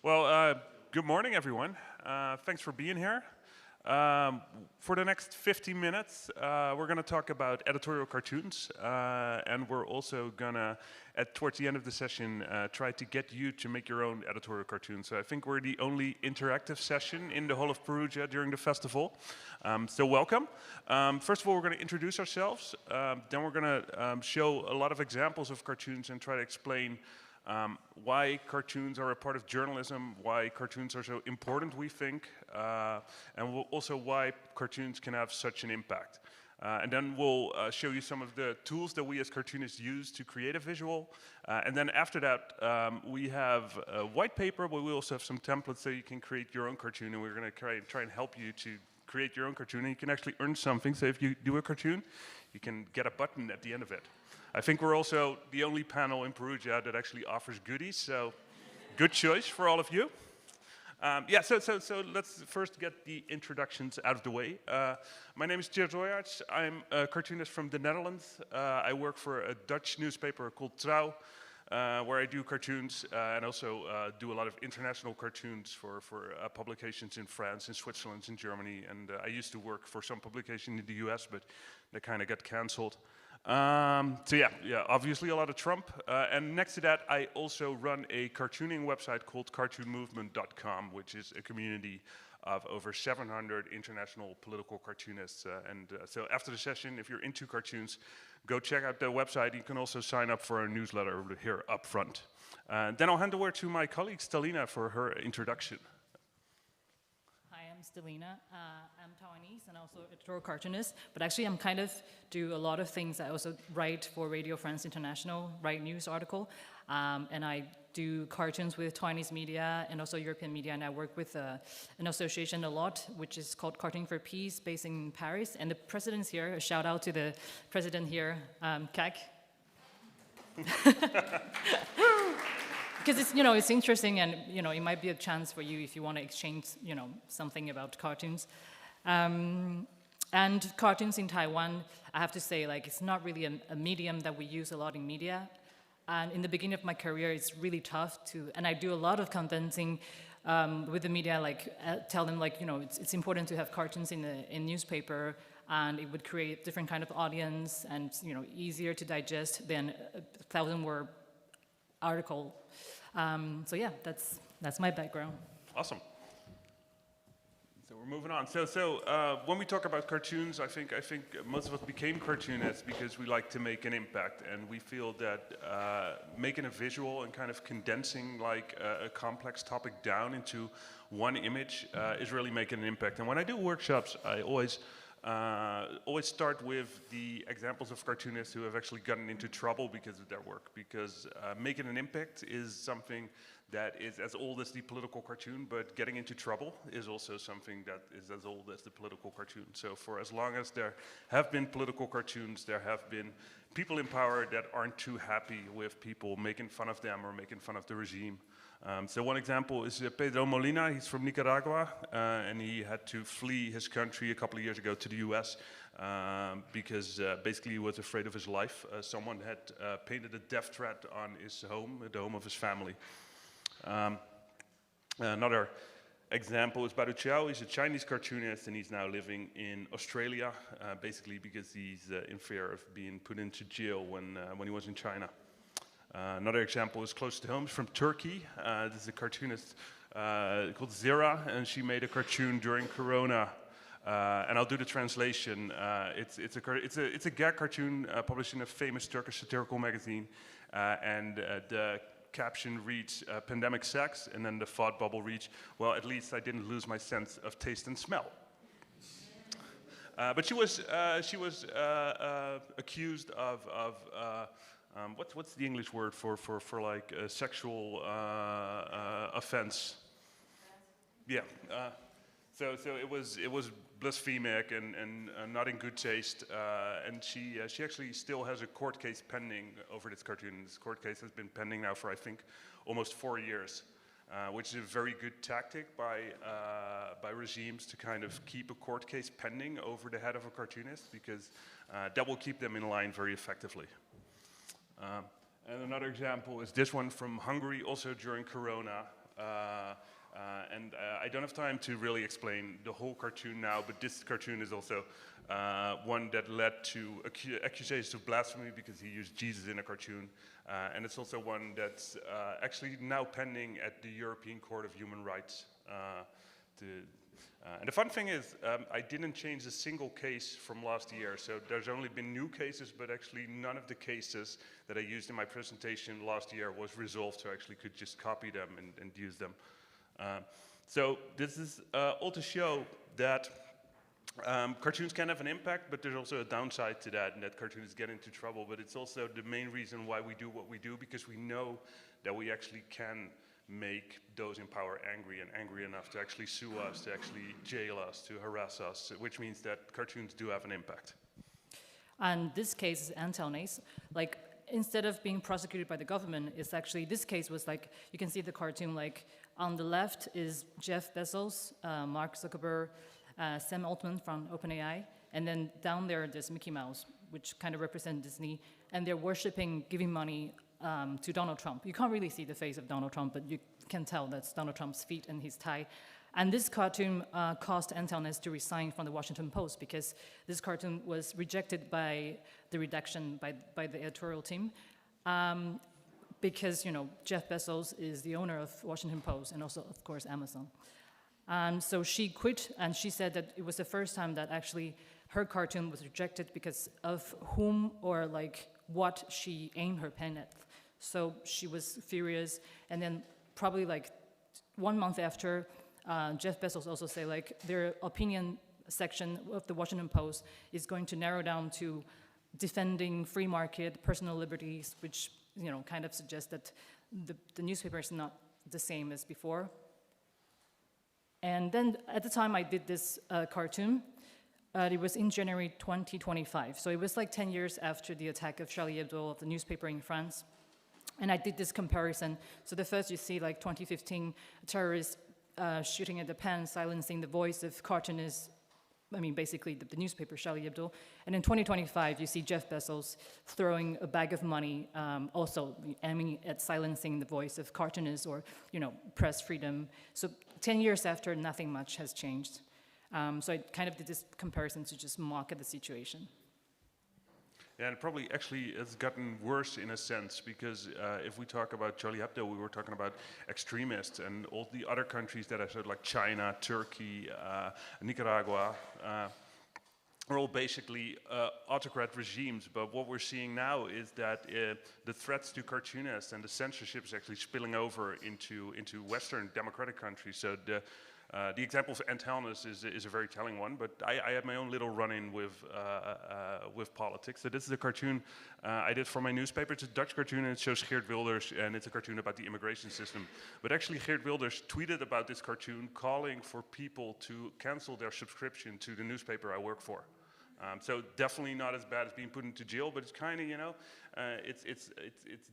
Well, good morning, everyone. Thanks for being here. For the next 50 minutes, we're going to talk about editorial cartoons, and we're also going to, towards the end of the session, try to get you to make your own editorial cartoon. So I think we're the only interactive session in the whole of Perugia during the festival. So welcome. First of all, we're going to introduce ourselves. Then we're going to show a lot of examples of cartoons and try to explain why cartoons are a part of journalism, why cartoons are so important, we think, and also why cartoons can have such an impact. And then we'll show you some of the tools that we as cartoonists use to create a visual. And then after that, we have a white paper, but we also have some templates so you can create your own cartoon, and we're going to try and help you to create your own cartoon, and you can actually earn something. So if you do a cartoon, you can get a button at the end of it. I think we're also the only panel in Perugia that actually offers goodies, so good choice for all of you. So let's first get the introductions out of the way. My name is Tjeerd Royaards. I'm a cartoonist from the Netherlands. I work for a Dutch newspaper called Trouw, where I do cartoons and also do a lot of international cartoons for publications in France, in Switzerland, in Germany, and I used to work for some publication in the US, but they kind of got cancelled. Obviously a lot of Trump. And next to that, I also run a cartooning website called cartoonmovement.com, which is a community of over 700 international political cartoonists. So after the session, if you're into cartoons, go check out the website. You can also sign up for our newsletter here up front. Then I'll hand over to my colleague Stellina for her introduction. I'm Stellina. I'm Taiwanese and also editorial cartoonist, but actually I'm kind of do a lot of things. I also write for Radio France International, write news article, and I do cartoons with Taiwanese media and also European media, and I work with an association a lot, which is called Cartoon for Peace, based in Paris, and the president's here. A shout out to the president here, Kak. Because it's interesting, and it might be a chance for you if you want to exchange something about cartoons. And cartoons in Taiwan, I have to say, it's not really a medium that we use a lot in media. And in the beginning of my career, it's really tough and I do a lot of convincing with the media, tell them it's important to have cartoons in newspaper, and it would create different kind of audience and easier to digest than a 1,000-word article. That's my background. Awesome. So we're moving on. So when we talk about cartoons, I think most of us became cartoonists because we like to make an impact, and we feel that making a visual and kind of condensing a complex topic down into one image is really making an impact. And when I do workshops, I always start with the examples of cartoonists who have actually gotten into trouble because of their work, because making an impact is something that is as old as the political cartoon, but getting into trouble is also something that is as old as the political cartoon. So for as long as there have been political cartoons, there have been people in power that aren't too happy with people making fun of them or making fun of the regime. So one example is Pedro Molina. He's from Nicaragua, and he had to flee his country a couple of years ago to the US because basically he was afraid of his life. Someone had painted a death threat on his home, the home of his family. Another example is Baru Chiao. He's a Chinese cartoonist, and he's now living in Australia, basically because he's in fear of being put into jail when he was in China. Another example is close to home, from Turkey. This is a cartoonist called Zira, and she made a cartoon during Corona. And I'll do the translation. It's a gag cartoon published in a famous Turkish satirical magazine, and the caption reads "Pandemic Sex," and then the thought bubble reads, "Well, at least I didn't lose my sense of taste and smell." But she was accused of what's the English word for a sexual offense? Yeah. So it was blasphemic and not in good taste, and she actually still has a court case pending over this cartoon. This court case has been pending now for, I think, almost 4 years, which is a very good tactic by regimes to kind of keep a court case pending over the head of a cartoonist, because that will keep them in line very effectively. And another example is this one from Hungary, also during Corona. I don't have time to really explain the whole cartoon now, but this cartoon is also one that led to accusations of blasphemy because he used Jesus in a cartoon. And it's also one that's actually now pending at the European Court of Human Rights. And the fun thing is, I didn't change a single case from last year, so there's only been new cases, but actually none of the cases that I used in my presentation last year was resolved, so I actually could just copy them and use them. So this is all to show that cartoons can have an impact, but there's also a downside to that, and that cartoons get into trouble. But it's also the main reason why we do what we do, because we know that we actually can make those in power angry, and angry enough to actually sue us, to actually jail us, to harass us, which means that cartoons do have an impact. And this case is attendants. Like, instead of being prosecuted by the government, it's actually, this case was like, you can see the cartoon, like, on the left is Jeff Bezos, Mark Zuckerberg, Sam Altman from OpenAI, and then down there's Mickey Mouse, which kind of represents Disney, and they're worshiping, giving money to Donald Trump. You can't really see the face of Donald Trump, but you can tell that's Donald Trump's feet and his tie. And this cartoon caused attendants to resign from the Washington Post because this cartoon was rejected by the redaction, by the editorial team. Because, you know, Jeff Bezos is the owner of Washington Post and also, of course, Amazon. So she quit, and she said that it was the first time that actually her cartoon was rejected because of whom or like what she aimed her pen at. So she was furious, and then probably like 1 month after, Jeff Bezos also said like their opinion section of the Washington Post is going to narrow down to defending free market, personal liberties, which, you know, kind of suggests that the newspaper is not the same as before. And then at the time I did this cartoon, it was in January 2025. So it was like 10 years after the attack of Charlie Hebdo, the newspaper in France. And I did this comparison. So the first you see like 2015, terrorists shooting at the pen, silencing the voice of cartoonists, I mean, basically the newspaper, Charlie Hebdo. And in 2025, you see Jeff Bezos throwing a bag of money, also aiming at silencing the voice of cartoonists or, you know, press freedom. So 10 years after, nothing much has changed. So I kind of did this comparison to just mock at the situation. Yeah, and probably actually it's gotten worse in a sense, because if we talk about Charlie Hebdo, we were talking about extremists, and all the other countries that I said, like China, Turkey, Nicaragua, are all basically autocrat regimes. But what we're seeing now is that the threats to cartoonists and the censorship is actually spilling over into Western democratic countries. So the example of attendants is a very telling one, but I had my own little run-in with politics. So this is a cartoon I did for my newspaper. It's a Dutch cartoon, and it shows Geert Wilders, and it's a cartoon about the immigration system. But actually, Geert Wilders tweeted about this cartoon, calling for people to cancel their subscription to the newspaper I work for. So definitely not as bad as being put into jail, but it's kind of, you know, it's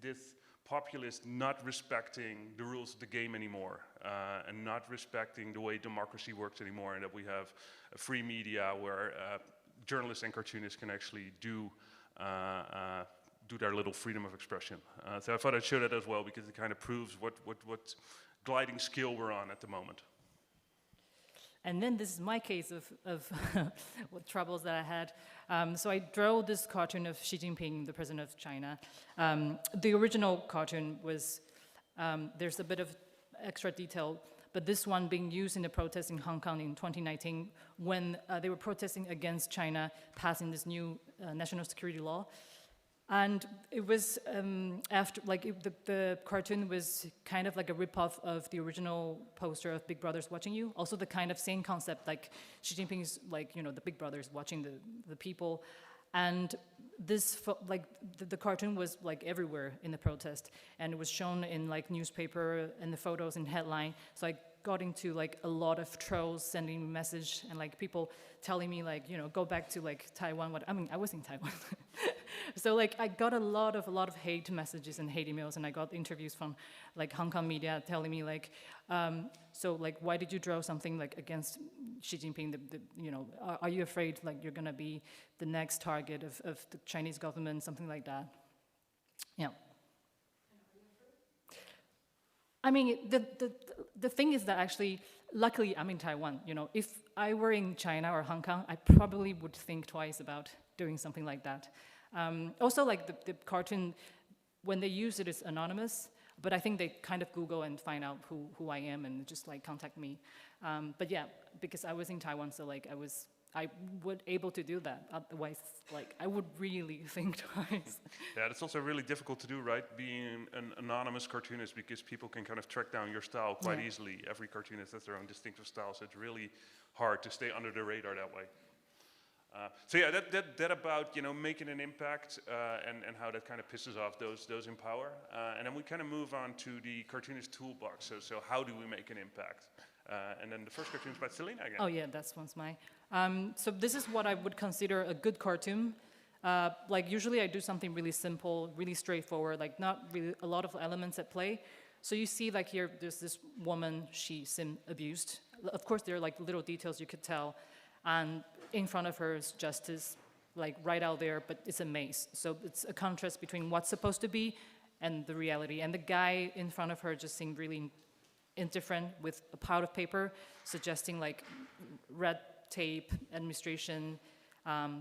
this populist not respecting the rules of the game anymore, and not respecting the way democracy works anymore, and that we have a free media where journalists and cartoonists can actually do their little freedom of expression. So I thought I'd show that as well, because it kind of proves what gliding scale we're on at the moment. And then this is my case of what troubles that I had. So I drew this cartoon of Xi Jinping, the president of China. The original cartoon was, there's a bit of extra detail, but this one being used in the protests in Hong Kong in 2019 when they were protesting against China passing this new national security law. And it was after, like, the cartoon was kind of like a ripoff of the original poster of Big Brother's Watching You. Also the kind of same concept, like Xi Jinping's, like, you know, the Big Brother's watching the people. And this, like, the cartoon was like everywhere in the protest, and it was shown in like newspaper and the photos and headline. So I got into like a lot of trolls sending me message, and like people telling me, like, you know, go back to like Taiwan. I mean, I was in Taiwan. So like I got a lot of hate messages and hate emails, and I got interviews from like Hong Kong media telling me like, so like, why did you draw something like against Xi Jinping? You know, are you afraid like you're gonna be the next target of the Chinese government, something like that? Yeah. I mean, the thing is that actually, luckily, I'm in Taiwan. You know, if I were in China or Hong Kong, I probably would think twice about doing something like that. Also, like the cartoon, when they use it, it's anonymous. But I think they kind of Google and find out who I am and just like contact me. But yeah, because I was in Taiwan, so like I would able to do that. Otherwise, like I would really think twice. Yeah, that's also really difficult to do, right? Being an anonymous cartoonist, because people can kind of track down your style quite easily. Every cartoonist has their own distinctive style, so it's really hard to stay under the radar that way. So yeah, that about making an impact and how that kind of pisses off those in power, and then we kind of move on to the cartoonist toolbox. So how do we make an impact? And then the first cartoon is by Stellina again. Oh yeah, that's one's mine. So this is what I would consider a good cartoon. Like usually I do something really simple, really straightforward, like not really a lot of elements at play. So you see like here, there's this woman, she seemed abused. Of course, there are like little details you could tell. And in front of her is justice, like right out there, but it's a maze. So it's a contrast between what's supposed to be and the reality. And the guy in front of her just seemed really indifferent with a pile of paper, suggesting like red tape, administration.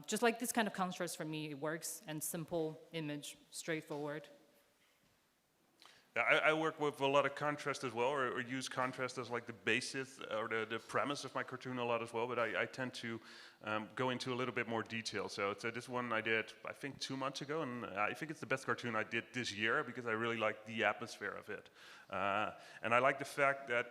Just like this kind of contrast for me, it works, and simple image, straightforward. Yeah, I work with a lot of contrast as well, or use contrast as like the basis or the premise of my cartoon a lot as well, but I tend to go into a little bit more detail. So this one I did, I think 2 months ago, and I think it's the best cartoon I did this year because I really like the atmosphere of it. And I like the fact that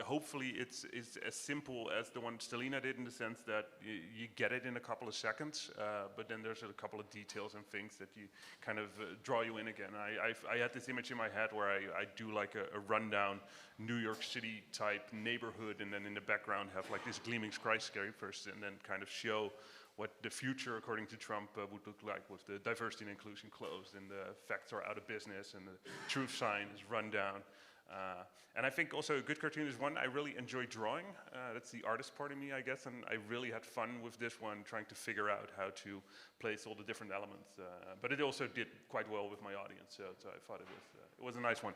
hopefully it's as simple as the one Stellina did, in the sense that you get it in a couple of seconds, but then there's a couple of details and things that you kind of draw you in again. I had this image in my head where I do like a rundown New York City type neighborhood, and then in the background have like this gleaming skyscrapers, and then kind of show what the future, according to Trump, would look like with the diversity and inclusion closed, and the facts are out of business, and the truth sign is run down. And I think also a good cartoon is one I really enjoy drawing. That's the artist part of me, I guess, and I really had fun with this one, trying to figure out how to place all the different elements. But it also did quite well with my audience, so I thought it was a nice one.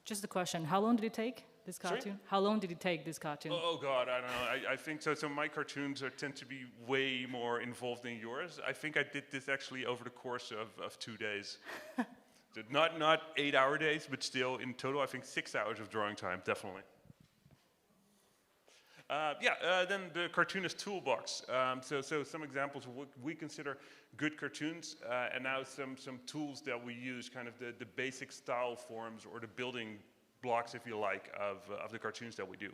Just a question, how long did it take, this cartoon? Sorry? How long did it take, this cartoon? Oh God, I don't know. I think so. So my cartoons tend to be way more involved than yours. I think I did this actually over the course of 2 days. So not 8-hour days, but still in total, I think 6 hours of drawing time, definitely. Then the cartoonist toolbox. So some examples of what we consider good cartoons, and now some tools that we use, kind of the basic style forms or the building blocks, if you like, of the cartoons that we do.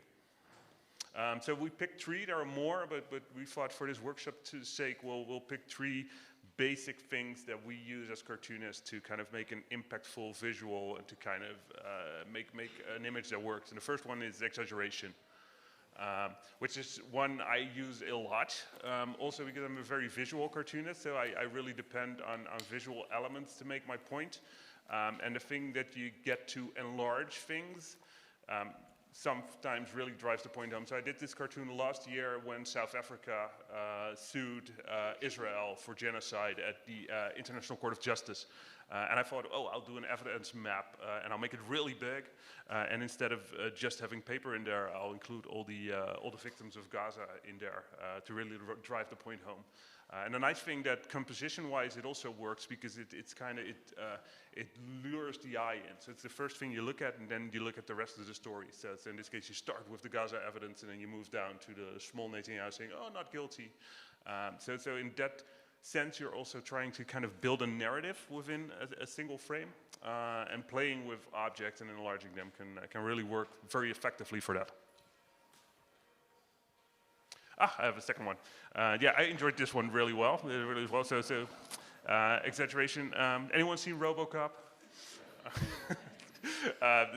So we picked 3. There are more, but we thought for this workshop's sake, we'll pick 3 basic things that we use as cartoonists to kind of make an impactful visual and to kind of make an image that works. And the first one is exaggeration, which is one I use a lot. Also because I'm a very visual cartoonist, so I really depend on visual elements to make my point. And the thing that you get to enlarge things sometimes really drives the point home. So I did this cartoon last year when South Africa sued Israel for genocide at the International Court of Justice. And I thought, oh, I'll do an evidence map, and I'll make it really big. And instead of just having paper in there, I'll include all the victims of Gaza in there to really drive the point home. And the nice thing that composition-wise, it also works because it lures the eye in. So it's the first thing you look at, and then you look at the rest of the story. So in this case, you start with the Gaza evidence, and then you move down to the small Netanyahu saying, "Oh, not guilty." So in that sense, you're also trying to kind of build a narrative within a single frame, and playing with objects and enlarging them can really work very effectively for that. I have a second one. I enjoyed this one really well. So exaggeration. Anyone seen RoboCop?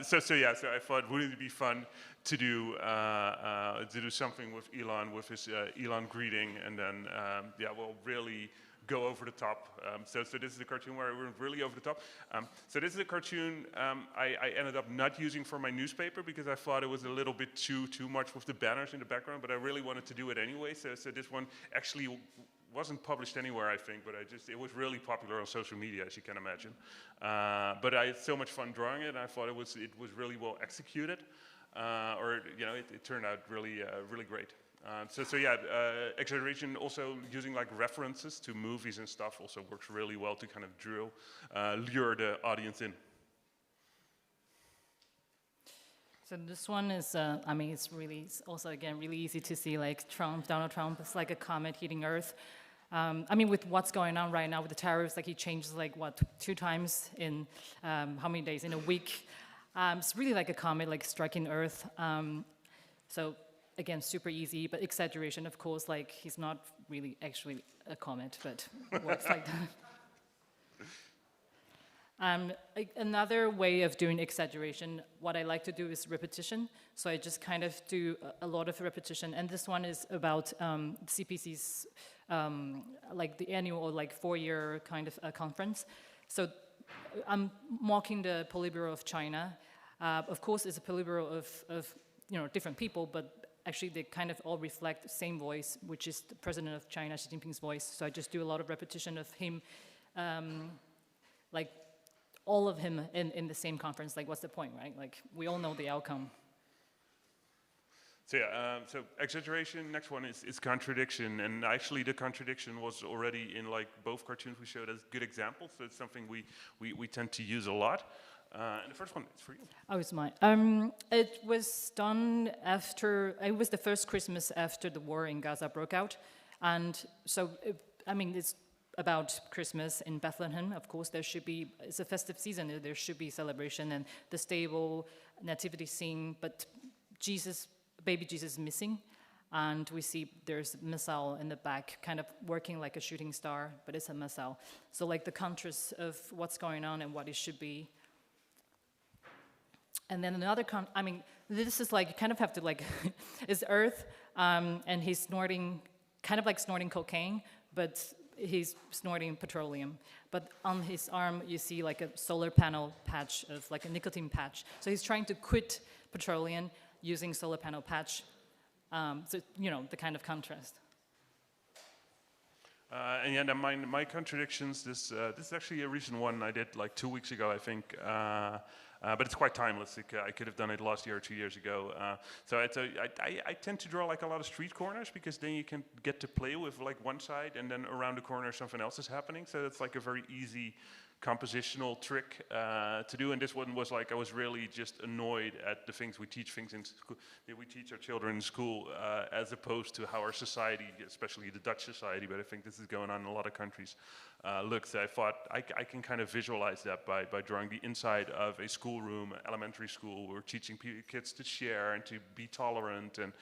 So I thought, wouldn't it be fun to do something with Elon, with his Elon greeting, and then we'll really go over the top. So this is a cartoon where we're really over the top. So this is a cartoon I ended up not using for my newspaper because I thought it was a little bit too much with the banners in the background, but I really wanted to do it anyway. So this one actually wasn't published anywhere, I think, but it was really popular on social media, as you can imagine. But I had so much fun drawing it, and I thought it was really well executed, or it turned out really really great. So yeah, exaggeration, also using like references to movies and stuff, also works really well to kind of lure the audience in. So this one is, I mean, it's also, again, really easy to see, like, Donald Trump is like a comet hitting Earth. I mean, with what's going on right now with the tariffs, like, he changes, like, what, 2 times in how many days? In a week. It's really like a comet, like, striking Earth. So, again, super easy, but exaggeration, of course, like, he's not really actually a comet, but it works like that. Another way of doing exaggeration, what I like to do is repetition. So I just kind of do a lot of repetition. And this one is about CPC's, like the annual or like 4-year kind of conference. So I'm mocking the Politburo of China. Of course, it's a Politburo of different people, but actually they kind of all reflect the same voice, which is the president of China, Xi Jinping's voice. So I just do a lot of repetition of him, like, all of him in the same conference. Like, what's the point, right? Like, we all know the outcome. So yeah, so exaggeration, next one is contradiction. And actually the contradiction was already in like both cartoons we showed as good examples. So it's something we tend to use a lot. And the first one is for you. Oh, it's mine. It was done after, it was the first Christmas after the war in Gaza broke out. And so, I mean, it's about Christmas in Bethlehem. Of course, it's a festive season, there should be celebration and the stable nativity scene, but baby Jesus is missing. And we see there's a missile in the back, kind of working like a shooting star, but it's a missile. So like the contrast of what's going on and what it should be. And then another, I mean, this is like, you kind of have to like, it's Earth, and he's snorting, kind of like snorting cocaine, but he's snorting petroleum. But on his arm, you see like a solar panel patch of like a nicotine patch. So he's trying to quit petroleum using solar panel patch. So, the kind of contrast. And yeah, then my contradictions, this is actually a recent one I did like 2 weeks ago, I think. But it's quite timeless. I could have done it last year or 2 years ago. So I tend to draw like a lot of street corners, because then you can get to play with like one side, and then around the corner something else is happening. So it's like a very easy compositional trick to do. And this one was like, I was really just annoyed at the things we teach in school, that we teach our children in school, as opposed to how our society, especially the Dutch society, but I think this is going on in a lot of countries, looks. I thought I can kind of visualize that by drawing the inside of a schoolroom, elementary school. We're teaching kids to share and to be tolerant and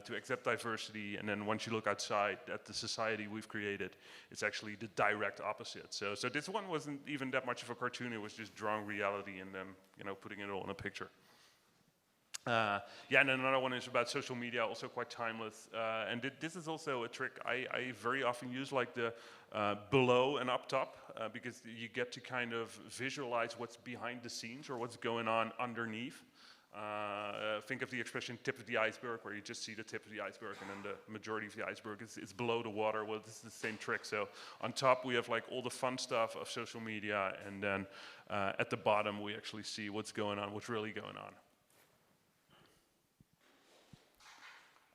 to accept diversity. And then once you look outside at the society we've created, it's actually the direct opposite. So this one wasn't even that much of a cartoon. It was just drawing reality and then putting it all in a picture. Yeah, and then another one is about social media, also quite timeless. And this is also a trick I very often use, like the below and up top, because you get to kind of visualize what's behind the scenes or what's going on underneath. Think of the expression tip of the iceberg, where you just see the tip of the iceberg and then the majority of the iceberg is below the water. Well, this is the same trick. So on top we have like all the fun stuff of social media, and then at the bottom we actually see what's going on, what's really going on.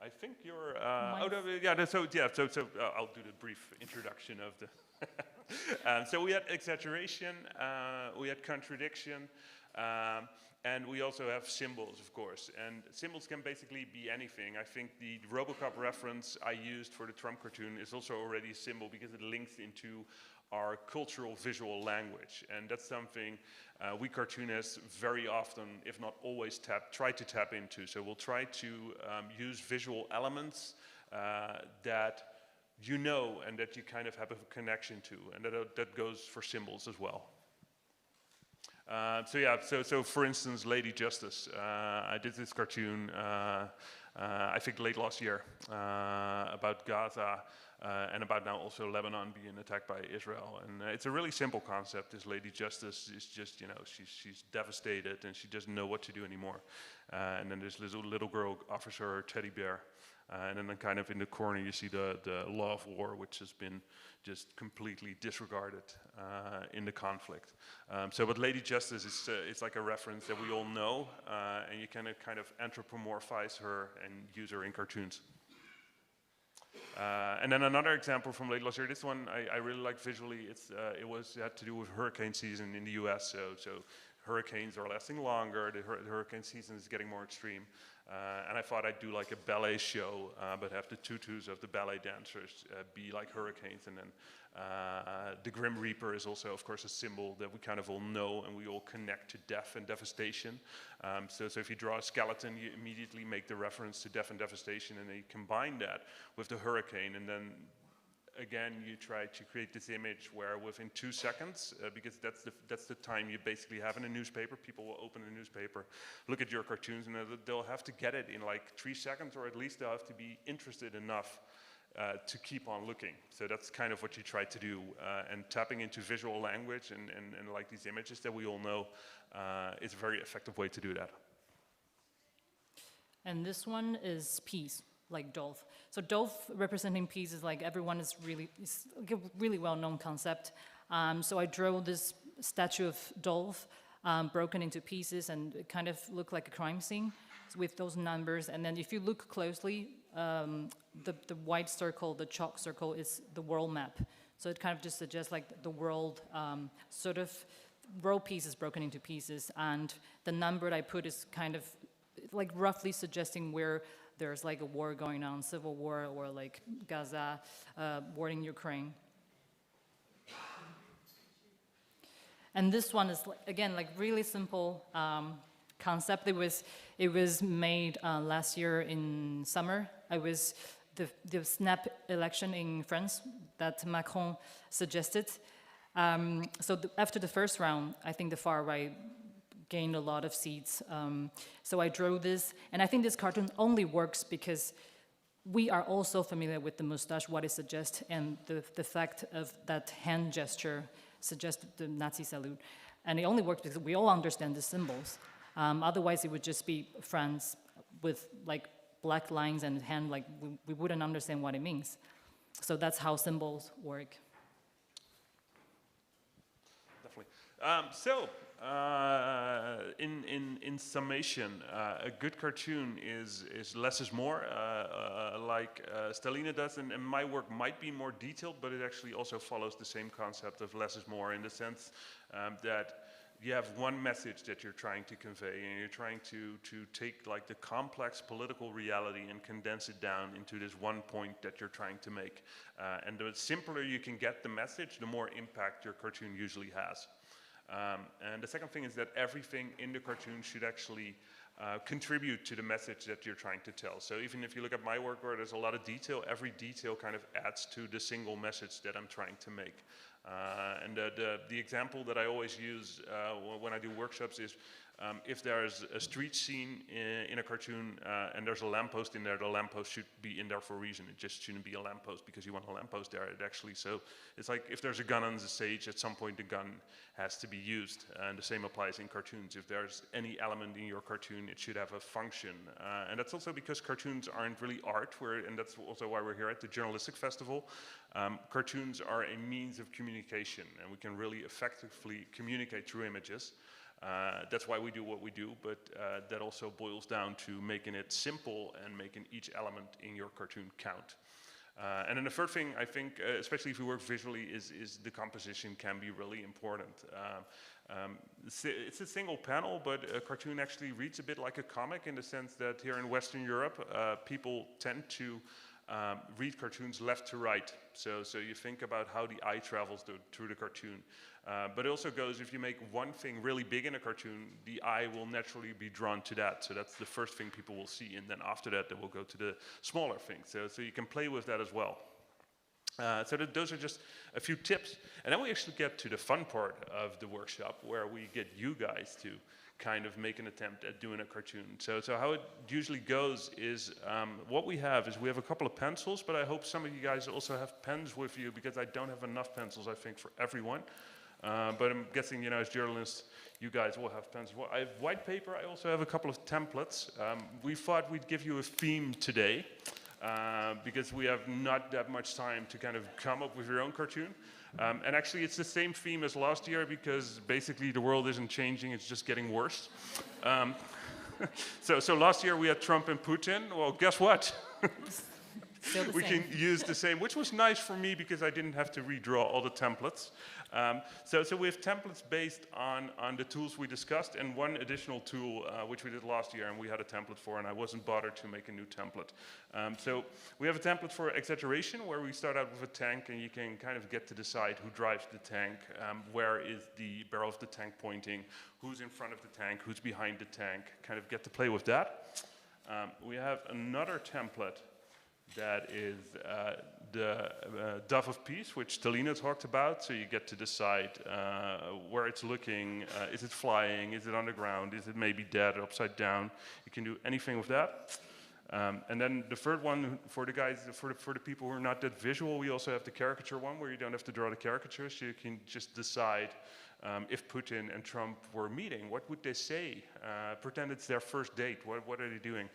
I think you're. I'll do the brief introduction of the. So we had exaggeration, we had contradiction, and we also have symbols, of course. And symbols can basically be anything. I think the RoboCop reference I used for the Trump cartoon is also already a symbol, because it links into our cultural visual language. And that's something we cartoonists very often, if not always, try to tap into. So we'll try to use visual elements that and that you kind of have a connection to. And that goes for symbols as well. So for instance, Lady Justice. I did this cartoon, I think late last year, about Gaza. and about now also Lebanon being attacked by Israel. And it's a really simple concept. This Lady Justice is just, she's devastated and she doesn't know what to do anymore. And then this little girl offers her a teddy bear. And then kind of in the corner you see the law of war, which has been just completely disregarded in the conflict. So what Lady Justice is, it's like a reference that we all know, and you can kind of anthropomorphize her and use her in cartoons. And then another example from late last year. This one I really like visually. It had to do with hurricane season in the U.S. So hurricanes are lasting longer. The hurricane season is getting more extreme. And I thought I'd do like a ballet show, but have the tutus of the ballet dancers be like hurricanes. And then the Grim Reaper is also, of course, a symbol that we kind of all know and we all connect to death and devastation. So if you draw a skeleton, you immediately make the reference to death and devastation, and then you combine that with the hurricane, and then again, you try to create this image where within 2 seconds, because that's the time you basically have in a newspaper, people will open a newspaper, look at your cartoons, and they'll have to get it in like 3 seconds, or at least they'll have to be interested enough to keep on looking. So that's kind of what you try to do, and tapping into visual language and like these images that we all know is a very effective way to do that. And this one is peace, like Dolph. So Dolph representing peace is like everyone is it's like a really well-known concept. So I drew this statue of Dolph broken into pieces, and it kind of looked like a crime scene with those numbers. And then if you look closely, the white circle, the chalk circle, is the world map. So it kind of just suggests like the world sort of world piece is broken into pieces, and the number that I put is kind of like roughly suggesting where there's like a war going on, civil war, or like Gaza, war in Ukraine. And this one is, again, like really simple concept. It was made last year in summer. It was the snap election in France that Macron suggested. So after the first round, I think the far right gained a lot of seats. So I drew this, and I think this cartoon only works because we are also familiar with the mustache, what it suggests, and the fact of that hand gesture suggests the Nazi salute. And it only works because we all understand the symbols. Otherwise, it would just be France with like black lines and hand, like we wouldn't understand what it means. So that's how symbols work. Definitely. In summation, a good cartoon is less is more, like Stellina does, and my work might be more detailed, but it actually also follows the same concept of less is more, in the sense that you have one message that you're trying to convey, and you're trying to take like the complex political reality and condense it down into this one point that you're trying to make. And the simpler you can get the message, the more impact your cartoon usually has. And the second thing is that everything in the cartoon should actually contribute to the message that you're trying to tell. So even if you look at my work where there's a lot of detail, every detail kind of adds to the single message that I'm trying to make. And the example that I always use when I do workshops is if there's a street scene in a cartoon and there's a lamppost in there, the lamppost should be in there for a reason. It just shouldn't be a lamppost because you want a lamppost there. It actually, so it's like if there's a gun on the stage, at some point the gun has to be used. And the same applies in cartoons. If there's any element in your cartoon, it should have a function. And that's also because cartoons aren't really art, and that's also why we're here at the Journalistic Festival. Cartoons are a means of communication, and we can really effectively communicate through images. That's why we do what we do, but that also boils down to making it simple and making each element in your cartoon count. And then the third thing, I think, especially if you work visually, is the composition can be really important. It's a single panel, but a cartoon actually reads a bit like a comic, in the sense that here in Western Europe, people tend to read cartoons left to right. So you think about how the eye travels through the cartoon. But it also goes, if you make one thing really big in a cartoon, the eye will naturally be drawn to that. So that's the first thing people will see. And then after that, they will go to the smaller things. So you can play with that as well. Those are just a few tips. And then we actually get to the fun part of the workshop, where we get you guys to kind of make an attempt at doing a cartoon. So how it usually goes is, what we have a couple of pencils, but I hope some of you guys also have pens with you, because I don't have enough pencils, I think, for everyone. But I'm guessing, as journalists, you guys will have pens. Well, I have white paper. I also have a couple of templates. We thought we'd give you a theme today, because we have not that much time to kind of come up with your own cartoon. And actually, it's the same theme as last year, because basically the world isn't changing, it's just getting worse. So last year we had Trump and Putin. Well, guess what? We can use the same, which was nice for me because I didn't have to redraw all the templates. So we have templates based on the tools we discussed, and one additional tool which we did last year and we had a template for, and I wasn't bothered to make a new template. So we have a template for exaggeration, where we start out with a tank and you can kind of get to decide who drives the tank, where is the barrel of the tank pointing, who's in front of the tank, who's behind the tank, kind of get to play with that. We have another template that is the dove of peace, which Stellina talked about. So you get to decide where it's looking. Is it flying? Is it on the ground? Is it maybe dead, upside down? You can do anything with that. And then the third one, for the guys, for the people who are not that visual, we also have the caricature one, where you don't have to draw the caricatures. So you can just decide if Putin and Trump were meeting, what would they say? Pretend it's their first date. What are they doing?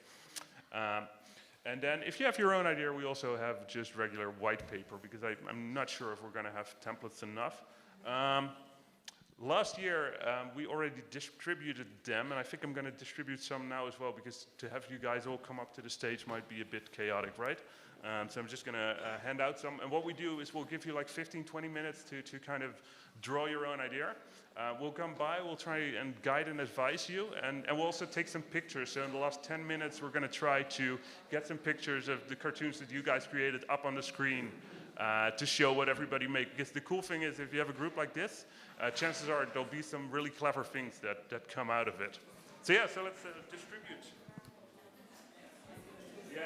And then if you have your own idea, we also have just regular white paper, because I'm not sure if we're going to have templates enough. Last year, we already distributed them, and I think I'm going to distribute some now as well, because to have you guys all come up to the stage might be a bit chaotic, right? So I'm just going to hand out some. And what we do is we'll give you like 15, 20 minutes to kind of draw your own idea. We'll come by, we'll try and guide and advise you, and we'll also take some pictures. So in the last 10 minutes, we're going to try to get some pictures of the cartoons that you guys created up on the screen to show what everybody made. Because the cool thing is, if you have a group like this, chances are there'll be some really clever things that come out of it. So yeah, so let's distribute. Yeah.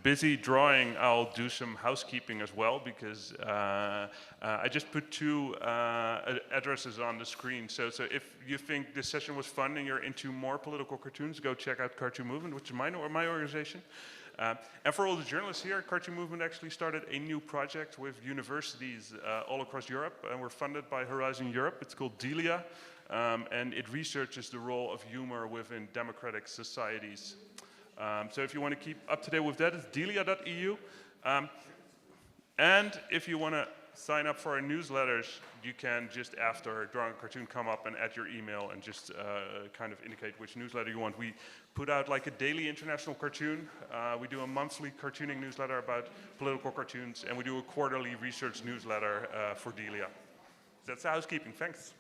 busy drawing, I'll do some housekeeping as well, because I just put two addresses on the screen. So if you think this session was fun and you're into more political cartoons, go check out Cartoon Movement, which is my organization. And for all the journalists here, Cartoon Movement actually started a new project with universities all across Europe, and we're funded by Horizon Europe. It's called Delia, and it researches the role of humor within democratic societies. So if you want to keep up to date with that, it's delia.eu. And if you want to sign up for our newsletters, you can just after Drawing a Cartoon come up and add your email and just kind of indicate which newsletter you want. We put out like a daily international cartoon. We do a monthly cartooning newsletter about political cartoons, and we do a quarterly research newsletter for Delia. That's the housekeeping. Thanks.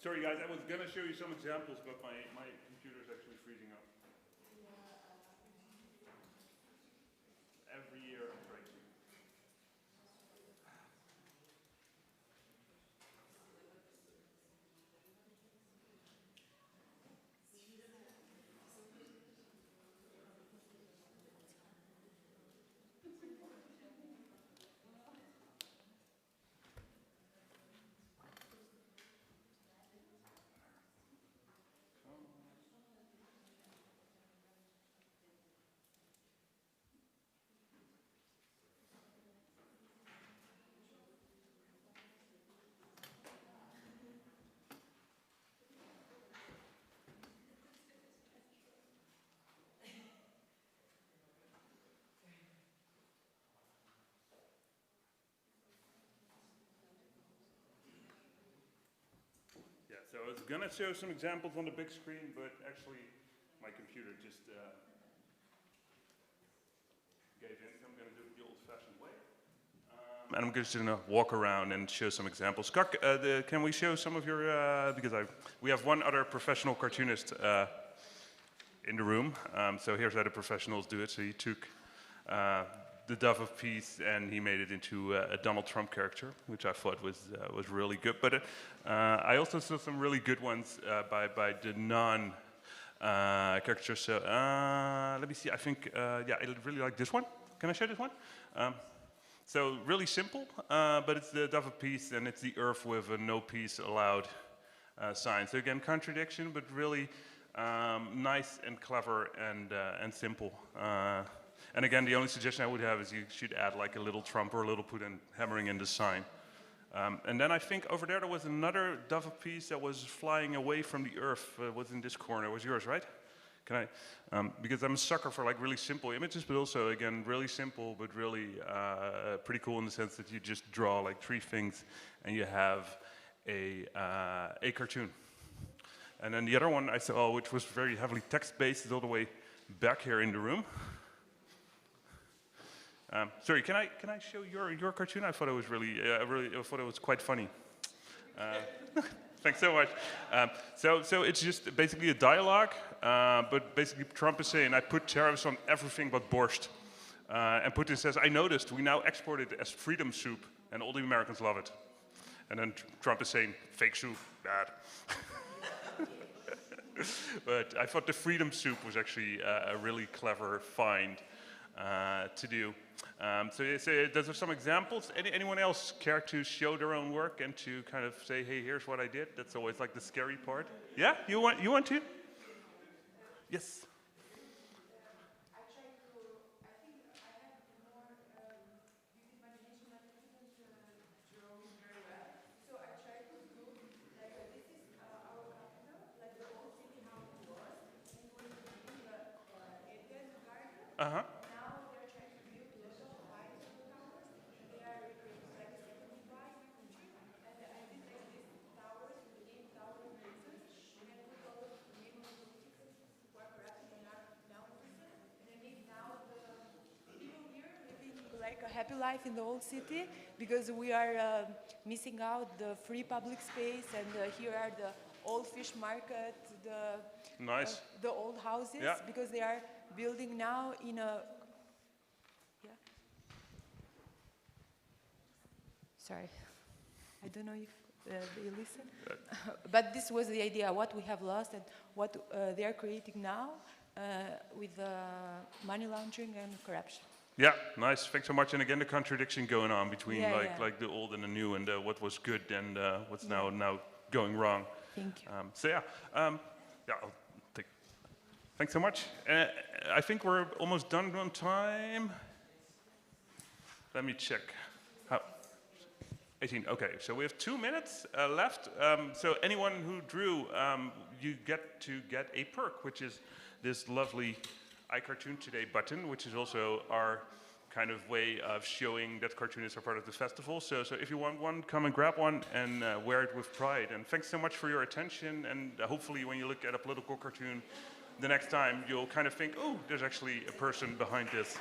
Sorry guys, I was going to show you some examples, but my computer is actually freezing up. Every year I'm trying to. Yeah, so I was going to show some examples on the big screen, but actually my computer just gave in, so I'm going to do it the old-fashioned way. And I'm just going to walk around and show some examples. Kak, can we show some of your, because we have one other professional cartoonist in the room, so here's how the professionals do it. So he took the Dove of Peace and he made it into a Donald Trump character, which I thought was really good. But I also saw some really good ones by the non-characters. So let me see, I think, yeah, I really like this one. Can I show this one? So really simple, but it's the Dove of Peace and it's the earth with a no peace allowed sign. So again, contradiction, but really nice and clever and simple. And again, the only suggestion I would have is you should add like a little Trump or a little Putin hammering in the sign. And then I think over there was another Dove of Peace that was flying away from the earth. Was in this corner. It was yours, right? Can I? Because I'm a sucker for like really simple images, but also again really simple, but really pretty cool in the sense that you just draw like 3 things and you have a cartoon. And then the other one I saw, which was very heavily text-based, is all the way back here in the room. Sorry, can I show your cartoon? I thought it was really, I thought it was quite funny. Thanks so much. So it's just basically a dialogue, but basically Trump is saying, I put tariffs on everything but borscht. And Putin says, I noticed we now export it as freedom soup, and all the Americans love it. And then Trump is saying, fake soup, bad. But I thought the freedom soup was actually a really clever find to do. So those are some examples. Anyone else care to show their own work and to kind of say, hey, here's what I did? That's always like the scary part. Yeah, you want to? Yes. I try to, I think I have more vivid imagination, but I couldn't draw very well. So I try to do, like this is our capital, like the old city how it was, and it was in the Eden garden. Uh-huh. Now they're trying to build lots of high towers, and they are recreating like a second divide in the country. And I did like these towers with the name Tower of Reasons, and I put all of the name of politicians who are corrupt and are now prison. And I made now the people here living like a happy life in the old city, because we are missing out the free public space, and here are the old fish market, Nice. The old houses, Yeah. because they are building now in a. Yeah. Sorry, I don't know if they listen. But this was the idea: what we have lost and what they are creating now with money laundering and corruption. Yeah, nice. Thanks so much. And again, the contradiction going on between like the old and the new, and what was good and what's now going wrong. Thank you. So yeah, I'll take. Thanks so much. I think we're almost done on time. Let me check. How? 18. Okay, so we have 2 minutes left. So anyone who drew, you get to get a perk, which is this lovely iCartoon Today button, which is also our kind of way of showing that cartoonists are part of the festival. So if you want one, come and grab one and wear it with pride. And thanks so much for your attention. And hopefully when you look at a political cartoon the next time, you'll kind of think, oh, there's actually a person behind this.